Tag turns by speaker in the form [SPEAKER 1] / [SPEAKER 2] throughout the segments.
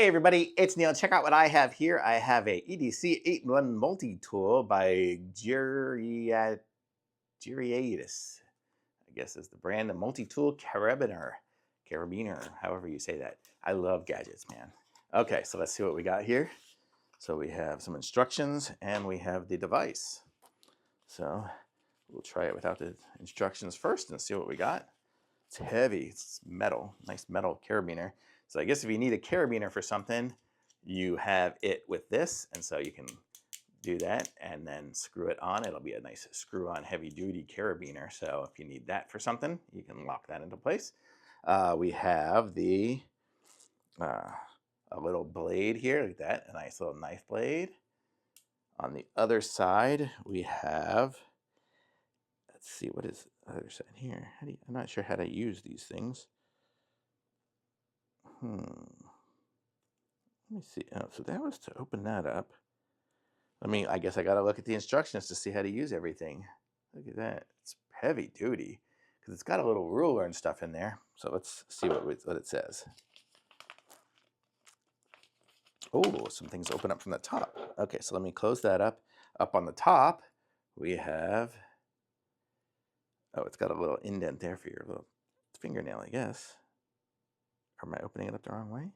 [SPEAKER 1] Hey everybody, it's Neil. Check out what I have here. I have a EDC 8-in-1 multi-tool by GIRIAITUS. I guess is the brand, the multi-tool Carabiner, however you say that. I love gadgets, man. Okay, so let's see what we got here. So we have some instructions and we have the device. So we'll try it without the instructions first and see what we got. It's heavy, it's metal, nice metal carabiner. So I guess if you need a carabiner for something, you have it with this, and so you can do that and then screw it on. It'll be a nice screw-on heavy-duty carabiner. So if you need that for something, you can lock that into place. We have the a little blade here, like that, a nice little knife blade. On the other side, we have, let's see, what is the other side here? I'm not sure how to use these things. Let me see. Oh, so that was to open that up. I guess I got to look at the instructions to see how to use everything. Look at that. It's heavy duty because it's got a little ruler and stuff in there. So let's see what it says. Oh, some things open up from the top. Okay, so let me close that up. Up on the top, we have, oh, it's got a little indent there for your little fingernail, I guess. Or am I opening it up the wrong way?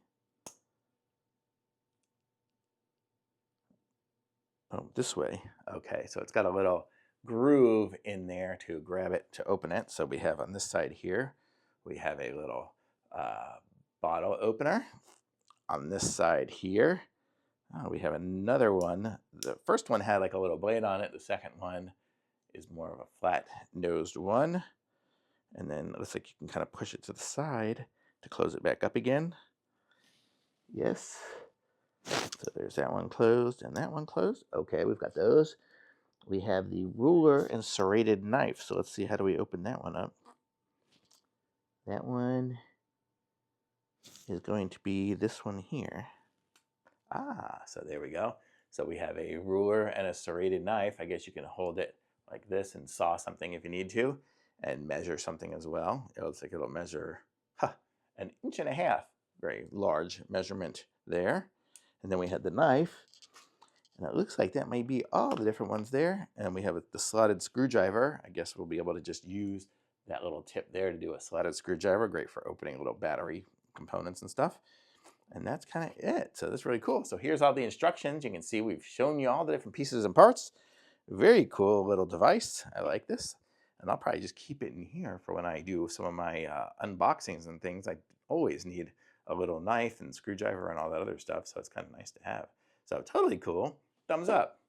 [SPEAKER 1] Oh, this way. Okay, so it's got a little groove in there to grab it, to open it. So we have on this side here, we have a little bottle opener. On this side here, we have another one. The first one had like a little blade on it. The second one is more of a flat-nosed one. And then it looks like you can kind of push it to the side to close it back up again. Yes. So there's that one closed and that one closed. Okay, we've got those. We have the ruler and serrated knife. So let's see, how do we open that one up? That one is going to be this one here. So there we go. So we have a ruler and a serrated knife. I guess you can hold it like this and saw something if you need to and measure something as well. It looks like it'll measure 1.5 inches. Very large measurement there. And then we had the knife. And it looks like that may be all the different ones there. And we have the slotted screwdriver. I guess we'll be able to just use that little tip there to do a slotted screwdriver. Great for opening little battery components and stuff. And that's kind of it. So that's really cool. So here's all the instructions. You can see we've shown you all the different pieces and parts. Very cool little device. I like this. And I'll probably just keep it in here for when I do some of my unboxings and things. I always need a little knife and screwdriver and all that other stuff. So it's kind of nice to have. So totally cool. Thumbs up.